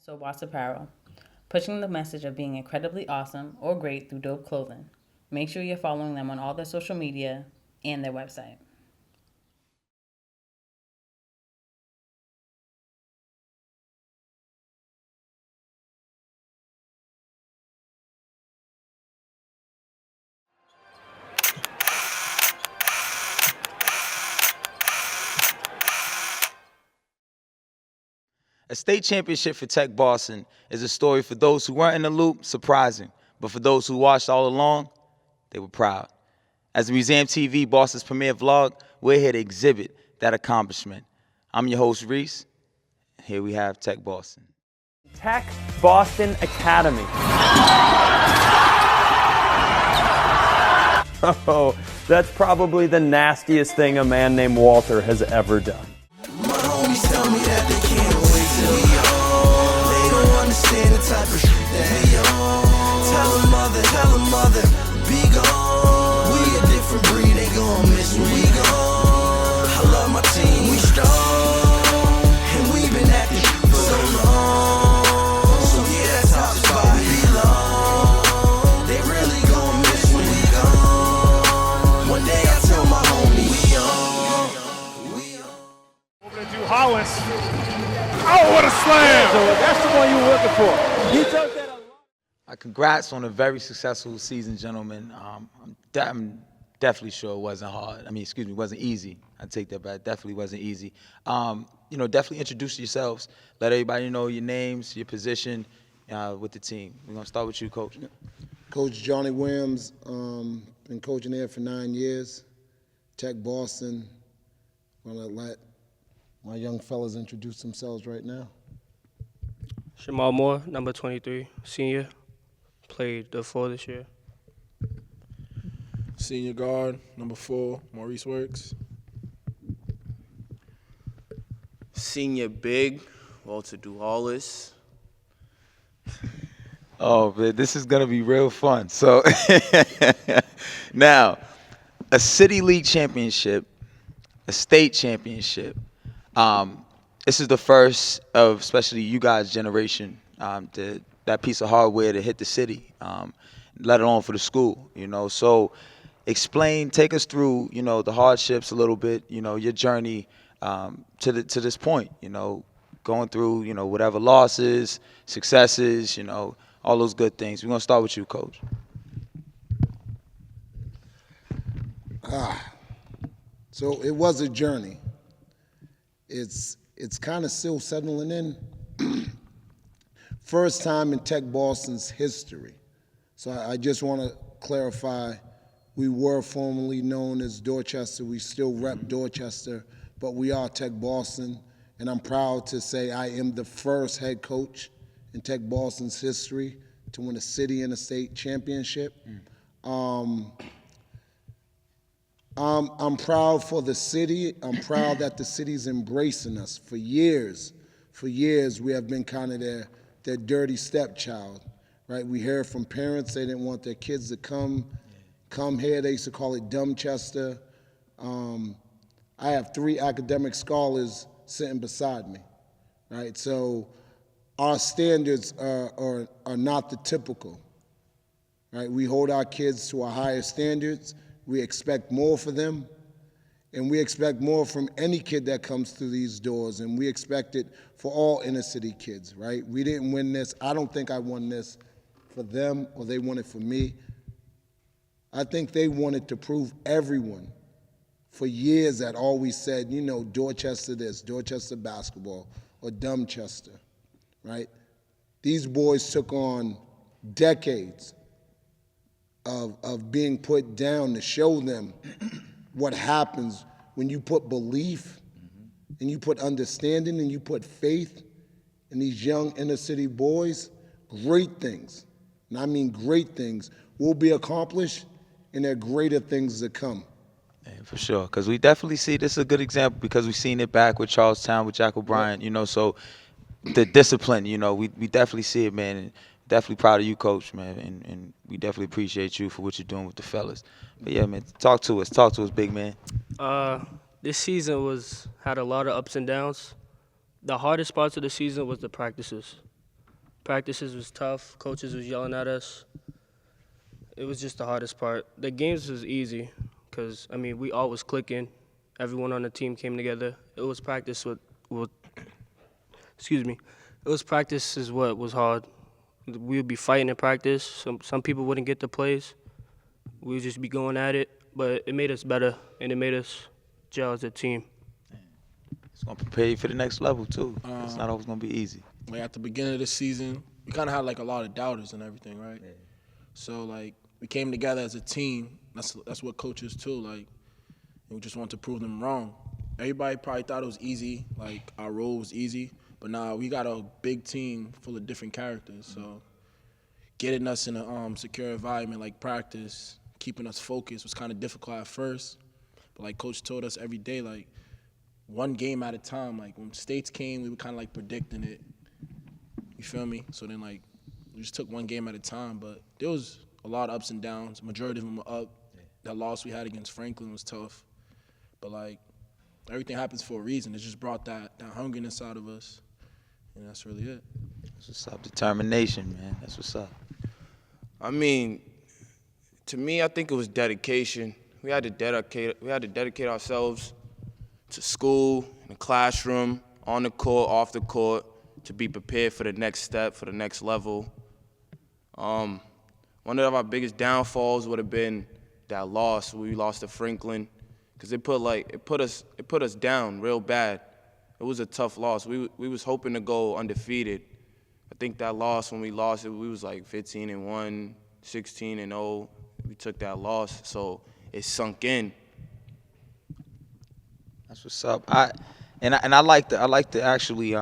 So Watts Apparel, pushing the message of being incredibly awesome or great through dope clothing. Make sure you're following them on all their social media and their website. A state championship for TECHBoston is a story for those who weren't in the loop, surprising. But for those who watched all along, they were proud. As the Museum TV, Boston's premier vlog, we're here to exhibit that accomplishment. I'm your host, Reese. Here we have TECHBoston. TECHBoston Academy. Oh, that's probably the nastiest thing a man named Walter has ever done. My homies tell me that they can't wait till we on. They don't understand the type of shit that we on. Tell them mother, be gone. We a different breed, they gon' miss when we gone. I love my team, we strong. And we been at this for so long. So yeah, that top spot belong. They really gon' miss when we gone. One day I tell my homies, we on. Over to Dew-Hollis. Oh, what a slam! So that's the one you were looking for. He took that. Congrats on a very successful season, gentlemen. I'm definitely sure it wasn't hard. It wasn't easy. I take that back. Definitely wasn't easy. Definitely introduce yourselves. Let everybody know your names, your position with the team. We're gonna start with you, Coach. Coach Johnny Williams, been coaching there for 9 years. TECHBoston. I'm gonna let my young fellas introduce themselves right now. Shamar Moore, number 23, senior. Played the 4 this year. Senior guard, number 4, Maurice Works. Senior big, Walter Dew-Hollis. Oh, man, this is gonna be real fun. So now, a city league championship, a state championship. This is the first of, especially you guys' generation, that piece of hardware to hit the city, let alone for the school. So take us through, the hardships a little bit. Your journey to this point. Going through, whatever losses, successes, all those good things. We're gonna start with you, Coach. So it was a journey. It's kind of still settling in. First time in TECHBoston's history. So I just want to clarify, we were formerly known as Dorchester. We still rep Dorchester, but we are TECHBoston. And I'm proud to say I am the first head coach in TECHBoston's history to win a city and a state championship. I'm proud for the city. I'm proud that the city's embracing us. For years, we have been kind of their dirty stepchild, right? We hear from parents they didn't want their kids to come here. They used to call it Dumbchester. I have 3 academic scholars sitting beside me, right? So our standards are not the typical, right? We hold our kids to a higher standards. We expect more for them, and we expect more from any kid that comes through these doors, and we expect it for all inner city kids, right? We didn't win this. I don't think I won this for them or they won it for me. I think they wanted to prove everyone for years that always said, Dorchester this, Dorchester basketball, or Dumbchester, right? These boys took on decades of being put down to show them what happens when you put belief and you put understanding and you put faith in these young inner city boys. Great things, and I mean great things, will be accomplished, and there are greater things to come. Yeah, for sure, because we definitely see this is a good example because we've seen it back with Charlestown, with Jack O'Brien, so the discipline, we definitely see it, man. And definitely proud of you, Coach, man, and we definitely appreciate you for what you're doing with the fellas. But yeah, man, talk to us, big man. This season had a lot of ups and downs. The hardest parts of the season was the practices. Practices was tough. Coaches was yelling at us. It was just the hardest part. The games was easy because, I mean, we all was clicking. Everyone on the team came together. It was practice excuse me. It was practice is what was hard. We would be fighting in practice. Some people wouldn't get the plays. We would just be going at it. But it made us better, and it made us gel as a team. It's going to prepare you for the next level, too. It's not always going to be easy. Like at the beginning of the season, we kind of had like a lot of doubters and everything, right? Yeah. So like we came together as a team. That's what coaches too. Like, and we just want to prove them wrong. Everybody probably thought it was easy, like our role was easy, but nah, we got a big team full of different characters. So getting us in a secure environment like practice, keeping us focused was kind of difficult at first. But like coach told us every day, like one game at a time. Like when states came, we were kind of like predicting it. You feel me? So then, like, we just took one game at a time. But there was a lot of ups and downs. Majority of them were up. Yeah. That loss we had against Franklin was tough. But, like, everything happens for a reason. It just brought that hungriness out of us. And that's really it. That's what's up. Determination, man. That's what's up. I mean, to me, I think it was dedication. We had to dedicate ourselves to school, in the classroom, on the court, off the court, to be prepared for the next step, for the next level. One of our biggest downfalls would have been that loss. We lost to Franklin, because it put us down real bad. It was a tough loss. We was hoping to go undefeated. I think that loss, when we lost it, we was like 15-1, 16-0. We took that loss, so it sunk in. That's what's up. I like to actually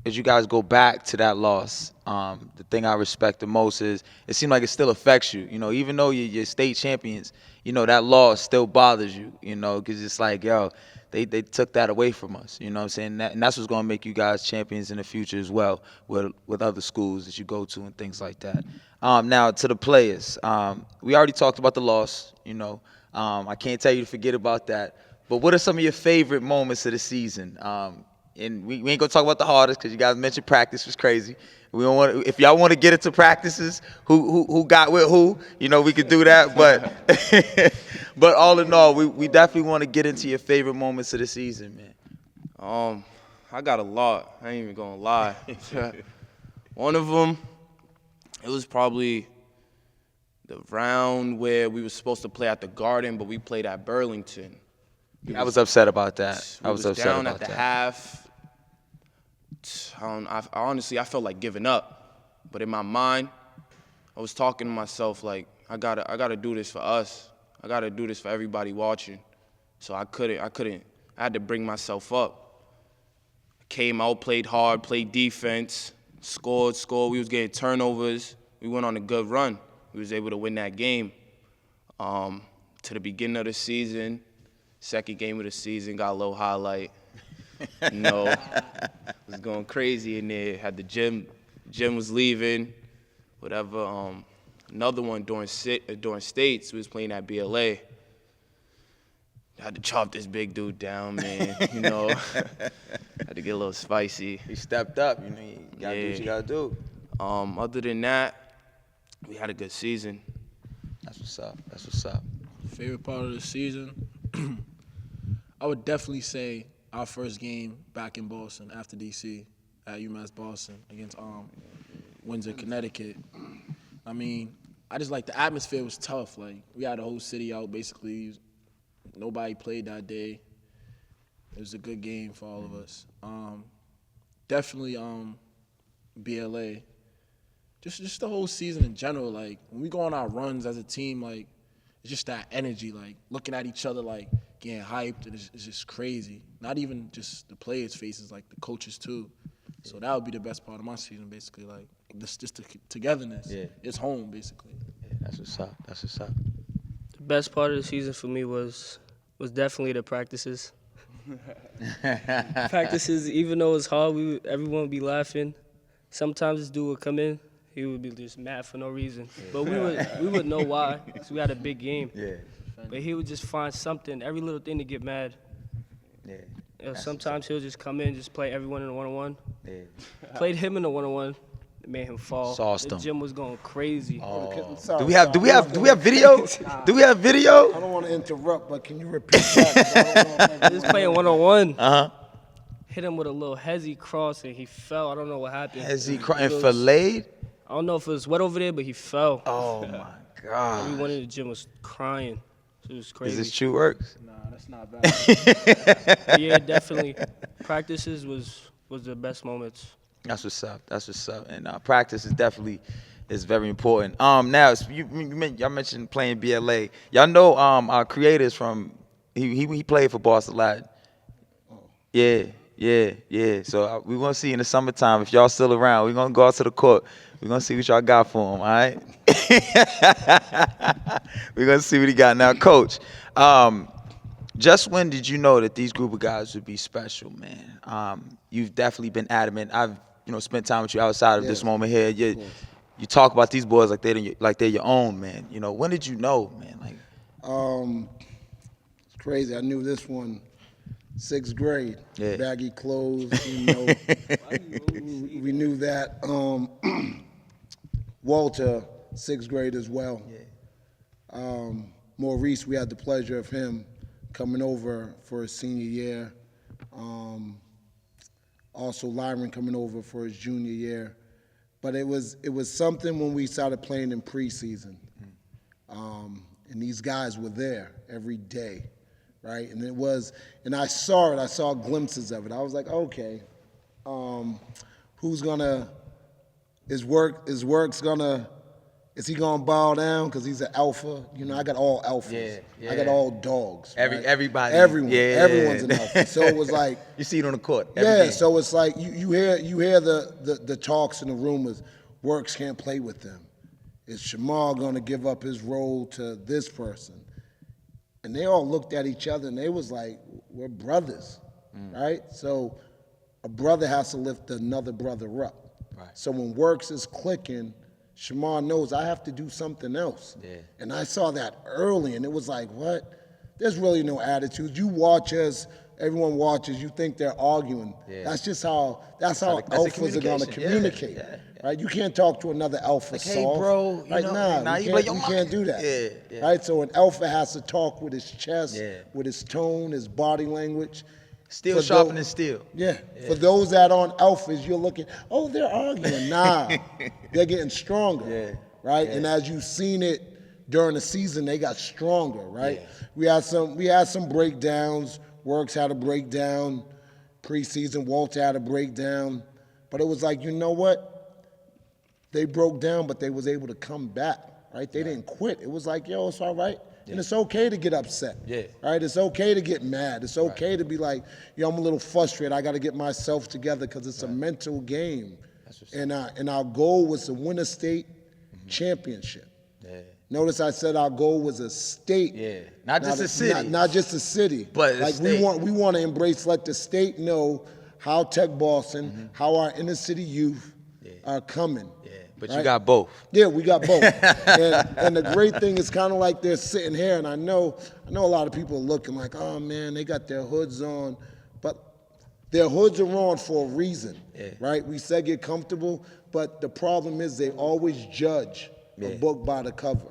as you guys go back to that loss, the thing I respect the most is it seemed like it still affects you. You know, even though you're state champions, you know, that loss still bothers you, you know, because it's like, yo, they took that away from us, you know what I'm saying? And that's what's going to make you guys champions in the future as well with other schools that you go to and things like that. Now, to the players, we already talked about the loss, you know. I can't tell you to forget about that. But what are some of your favorite moments of the season? And we ain't gonna talk about the hardest because you guys mentioned practice was crazy. We don't want. If y'all want to get into practices, who got with who, you know, we could do that. But but all in all, we definitely want to get into your favorite moments of the season, man. I got a lot. I ain't even gonna lie. One of them, it was probably the round where we were supposed to play at the Garden, but we played at Burlington. I was upset about that. I was upset down about at the that. half. Honestly, I felt like giving up. But in my mind, I was talking to myself like, I gotta do this for us. I gotta do this for everybody watching. So I had to bring myself up. I came out, played hard, played defense, scored. We was getting turnovers. We went on a good run. We was able to win that game. To the beginning of the season, second game of the season, got a little highlight. You know, was going crazy in there. Had the gym was leaving, whatever. Another one during states, we was playing at BLA. Had to chop this big dude down, man. You know, had to get a little spicy. He stepped up. You know, you gotta do what you gotta do. Other than that, we had a good season. That's what's up. That's what's up. Favorite part of the season? I would definitely say our first game back in Boston after DC at UMass Boston against Windsor, Connecticut. I mean, I just like the atmosphere was tough. Like we had the whole city out basically. Nobody played that day. It was a good game for all of us. Definitely BLA. Just the whole season in general. Like when we go on our runs as a team, like it's just that energy. Like looking at each other, like getting hyped. And it's just crazy. Not even just the players' faces, like the coaches too. So that would be the best part of my season, basically. Like just the togetherness. Yeah. It's home, basically. Yeah, that's what's up. That's what's up. The best part of the season for me was definitely the practices. Practices, even though it's hard, everyone would be laughing. Sometimes this dude would come in, he would be just mad for no reason. But we would know why, because we had a big game. Yeah. But he would just find something, every little thing to get mad. Yeah. Sometimes he'll just come in and just play everyone in a one-on-one. Yeah. Played him in a one-on-one. It made him fall. Sauced The him. gym was going crazy. Do we have video? Do we have video? I don't want to interrupt, but can you repeat that? He was playing one-on-one. Uh-huh. Hit him with a little hezzy cross, and he fell. I don't know what happened. Hezzy cross and filleted? I don't know if it was wet over there, but he fell. Oh, my God. Everyone in the gym was crying. It was crazy. Is this true Works? Nah, that's not bad. Yeah, definitely. Practices was the best moments. That's what's up. That's what's up. And practice is definitely very important. Now y'all mentioned playing BLA. Y'all know our creators from he played for Boston Latin. Yeah. So we're gonna see in the summertime if y'all still around. We're gonna go out to the court. We're gonna see what y'all got for him. All right. We're gonna see what he got now, Coach. Just when did you know that these group of guys would be special, man? You've definitely been adamant. I've spent time with you outside of this moment here. You talk about these boys like they're your own, man. When did you know, man? It's crazy. I knew this one 6th grade. Yeah. Baggy clothes, we knew that. Walter, 6th grade as well. Yeah. Maurice, we had the pleasure of him coming over for his senior year. Also Lyron coming over for his junior year. But it was something when we started playing in preseason. And these guys were there every day, right? And I saw glimpses of it. I was like, okay, is he gonna bow down because he's an alpha? I got all alphas. Yeah. I got all dogs. Right? Everybody. Everyone's an alpha. So it was like you see it on the court. So it's like you hear the talks and the rumors. Works can't play with them. Is Shamar gonna give up his role to this person? And they all looked at each other and they was like, we're brothers, right? So a brother has to lift another brother up. Right. So when Works is clicking, Shamar knows I have to do something else. Yeah. And I saw that early, and it was like, what? There's really no attitude. You watch as everyone watches, you think they're arguing. Yeah. That's how alphas are going to communicate. Yeah. Right? You can't talk to another alpha like, soft. hey, bro, you can't do that. Yeah. Right? So an alpha has to talk with his chest, with his tone, his body language. Steel sharpening steel. Yeah. For those that aren't alphas, you're looking, oh, they're arguing. Nah, they're getting stronger. Yeah. Right? Yeah. And as you've seen it during the season, they got stronger, right? Yeah. We had some breakdowns. Works had a breakdown. Preseason, Walter had a breakdown. But it was like, you know what? They broke down, but they was able to come back, right? They didn't quit. It was like, yo, it's all right. And it's okay to get upset. Yeah. Right? It's okay to get mad. It's okay to be like, yo, I'm a little frustrated. I got to get myself together because it's a mental game. And our goal was to win a state championship. Yeah. Notice I said our goal was a state. Yeah. Not just a city. Not just a city. But a like state. we want to embrace, let the state know how TECHBoston, how our inner city youth are coming. Yeah. But right? you got both. Yeah, we got both. and the great thing is kind of like they're sitting here, and I know a lot of people are looking like, oh man, they got their hoods on, but their hoods are on for a reason, right? We said get comfortable, but the problem is they always judge a book by the cover,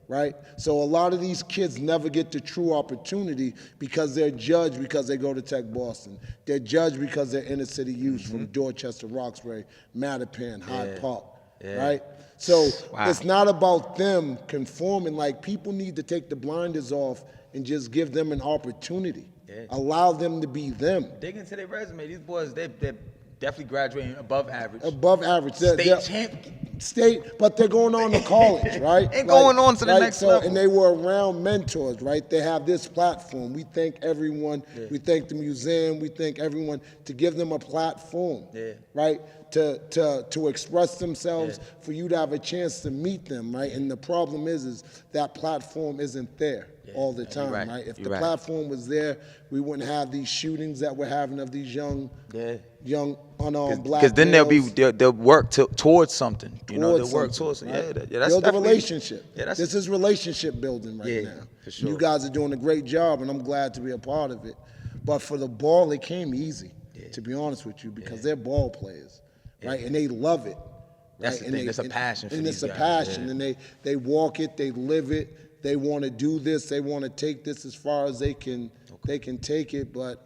right? So a lot of these kids never get the true opportunity because they're judged because they go to TECHBoston. They're judged because they're inner city youth from Dorchester, Roxbury, Mattapan, Hyde Park. Right? So it's not about them conforming. Like, people need to take the blinders off and just give them an opportunity. Allow them to be them. Dig into their resume. These boys, they're definitely graduating above average. Above average. State champion. State, but they're going on to college, right? And going on to the next level. And they were around mentors, right? They have this platform. We thank everyone. We thank the museum. We thank everyone to give them a platform, right? To express themselves, for you to have a chance to meet them, right? And the problem is that platform isn't there all the time, right? If the platform was there, we wouldn't have these shootings that we're having of these young unarmed black Because then males. they'll work towards something. They'll work towards something. Right? That's build a definitely relationship. This is relationship building right now. For sure. You guys are doing a great job, and I'm glad to be a part of it. But for the ball, it came easy, to be honest with you, because they're ball players, right? And they love it. That's right? the thing. It's a passion for these guys. And it's a passion, and they walk it, they live it. They want to do this. They want to take this as far as they can. They can take it. But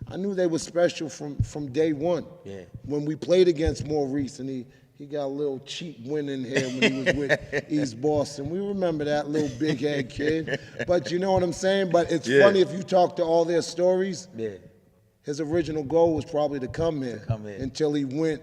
I knew they were special from day one. Yeah. When we played against Maurice, and he got a little cheap win in here when he was with East Boston. We remember that little big head kid. But you know what I'm saying? But it's funny if you talk to all their stories. Yeah. His original goal was probably to come here until he went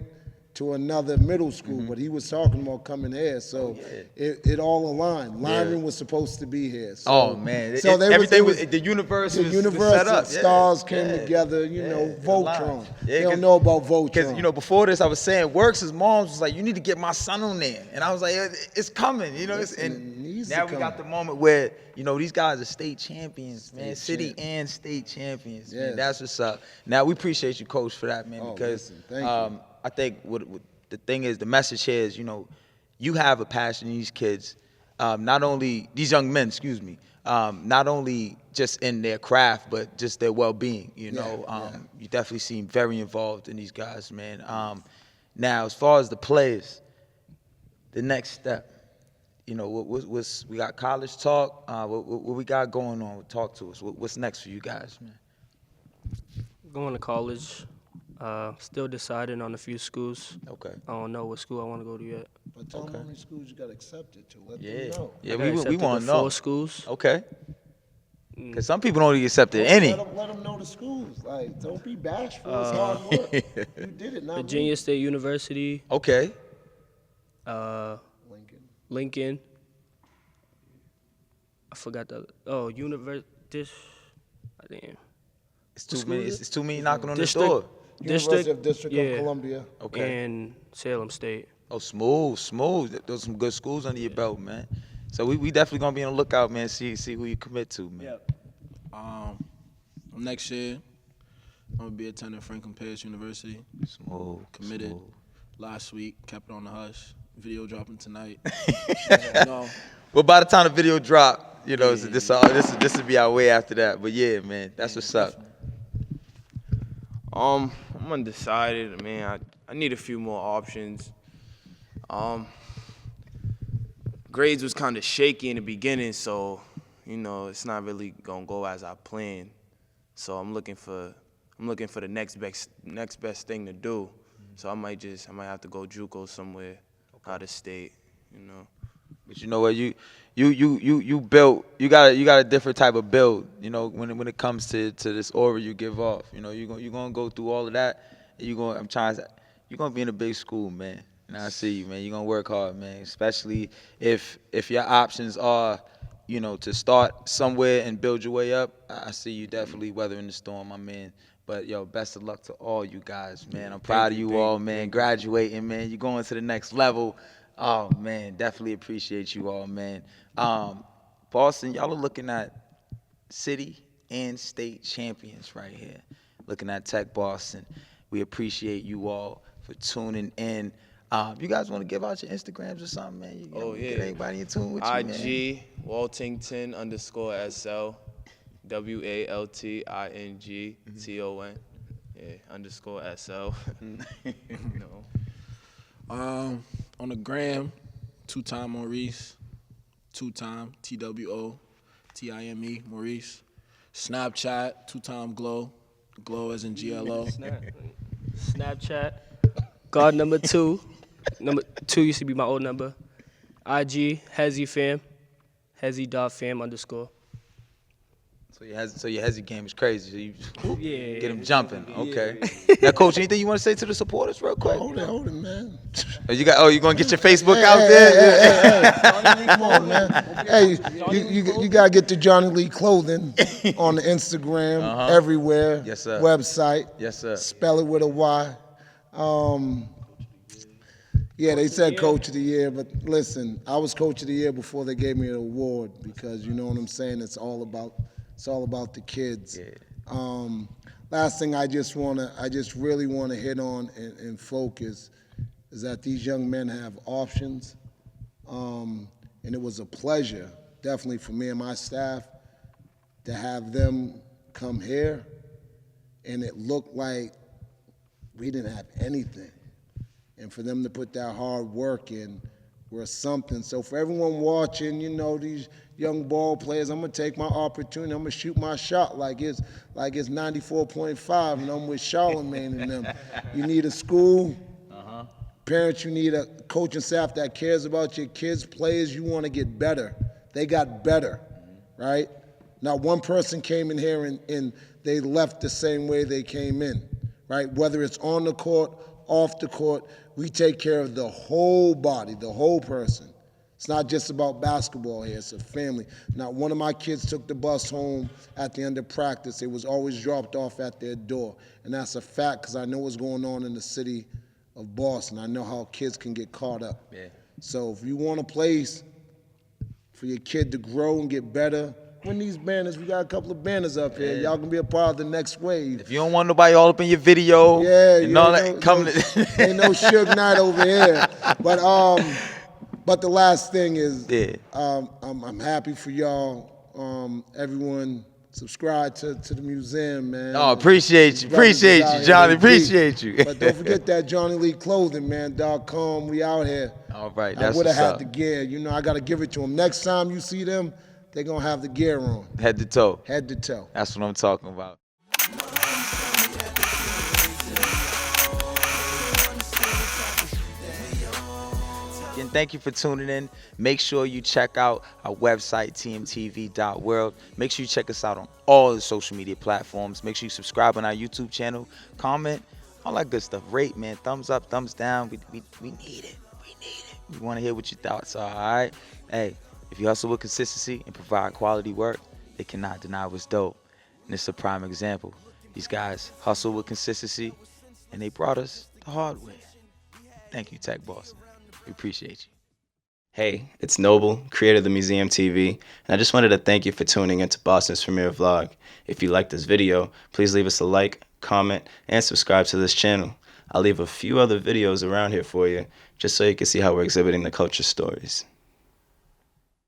to another middle school, but he was talking about coming here, so it all aligned. Lyman was supposed to be here. So, So everything was the universe was set up. Stars came together, you know, Voltron. They don't know about Voltron. Because, you know, before this, I was saying, Works' mom was like, you need to get my son on there. And I was like, it's coming, you know. And now we got the moment where, you know, these guys are state champions, man. City and state champions, man. That's what's up. Now, we appreciate you, Coach, for that, man, because thank you. I think what the thing is, the message here is, you know, you have a passion in these kids, not only, these young men, excuse me, not only just in their craft, but just their well-being, you know. You definitely seem very involved in these guys, man. Now, as far as the players, the next step, you know, we got college talk, what we got going on? Talk to us. What's next for you guys, man? Going to college. Still deciding on a few schools. Okay. I don't know what school I want to go to yet. But tell them how many schools you got accepted to. Let them know. Yeah, we want to know. 4 schools. Okay. Because some people don't get accepted any. Let them know the schools. Like, don't be bashful. It's hard work. You did it, not Virginia State University. Okay. Lincoln. I forgot the damn. It's too many. It's too many knocking on the door. University of District of Columbia. Okay. And Salem State. Oh, smooth. Those are some good schools under your belt, man. So we definitely gonna be on the lookout, man. See who you commit to, man. Yep. Next year, I'm gonna be attending Franklin Pierce University. Smooth. Committed. Last week, kept it on the hush. Video dropping tonight. Well, by the time the video drop, you know, this will be our way after that. But yeah, man, that's what's up. I'm undecided, man. I need a few more options. Grades was kind of shaky in the beginning, so you know it's not really gonna go as I planned. So I'm looking for the next best thing to do. So I might have to go JUCO somewhere out of state, you know. But you know what, you built, you got a different type of build, you know, when it comes to this aura you give off. You know, you're gonna go through all of that. You're gonna be in a big school, man. And I see you, man. You're gonna work hard, man. Especially if your options are, you know, to start somewhere and build your way up. I see you definitely weathering the storm, my man. But yo, best of luck to all you guys, man. I'm proud of you all, man. Graduating, man. You're going to the next level. Oh, man, definitely appreciate you all, man. Boston, y'all are looking at city and state champions right here. Looking at TECHBoston. We appreciate you all for tuning in. You guys want to give out your Instagrams or something, man? Get everybody in tune with you, man. IG, Waltington_SL, WALTINGTON, _SL. No. On the gram, 2-time Maurice, 2-time TWOTIME Maurice. Snapchat, 2-time Glow, Glow as in GLO. Snapchat, guard number 2. Number 2 used to be my old number. IG, HezzyFam, Hezzy.fam_. So your Hezzy game is crazy. So you get him jumping. Okay. Now, Coach, anything you want to say to the supporters, real quick? Hold it, man. You gonna get your Facebook out there? Hey, come on, man. Hey, you gotta get the Johnny Lee Clothing on the Instagram, everywhere. Yes, sir. Website. Yes, sir. Spell it with a Y. Yeah, they said Coach of the Year, but listen, I was Coach of the Year before they gave me an award because you know what I'm saying. It's all about the kids. Yeah. Last thing I just really want to hit on and focus is that these young men have options, and it was a pleasure, definitely for me and my staff, to have them come here and it looked like we didn't have anything. And for them to put that hard work in, we're something. So for everyone watching, you know, these young ball players, I'm gonna take my opportunity. I'm gonna shoot my shot like it's 94.5, and I'm with Charlemagne and them. You need a school, parents, you need a coaching staff that cares about your kids, players, you wanna get better. They got better, right? Not one person came in here and they left the same way they came in, right? Whether it's on the court, off the court, we take care of the whole body, the whole person. It's not just about basketball here, it's a family. Now, one of my kids took the bus home at the end of practice. It was always dropped off at their door. And that's a fact because I know what's going on in the city of Boston. I know how kids can get caught up. Yeah. So if you want a place for your kid to grow and get better, win these banners. We got a couple of banners up here. Y'all can be a part of the next wave. If you don't want nobody all up in your video, and all that, come to ain't no Suge Knight over here. But the last thing is, I'm happy for y'all. Everyone, subscribe to the museum, man. Oh, appreciate you, Johnny. Appreciate you. But don't forget that Johnny Lee Clothing, man. .com. We out here. All right, I that's would have what's had up. the gear. You know, I got to give it to them. Next time you see them, they're going to have the gear on. Head to toe. Head to toe. That's what I'm talking about. And thank you for tuning in. Make sure you check out our website, TMTV.WORLD. Make sure you check us out on all the social media platforms. Make sure you subscribe on our YouTube channel, comment, all that good stuff. Rate, man. Thumbs up, thumbs down. We need it. We need it. We want to hear what your thoughts are, all right? Hey, if you hustle with consistency and provide quality work, they cannot deny what's dope. And it's a prime example. These guys hustle with consistency, and they brought us the hardware. Thank you, TECHBoston. We appreciate you. Hey, it's Noble, creator of the Museum TV, and I just wanted to thank you for tuning into Boston's premiere vlog. If you liked this video, please leave us a like, comment, and subscribe to this channel. I'll leave a few other videos around here for you, just so you can see how we're exhibiting the culture stories.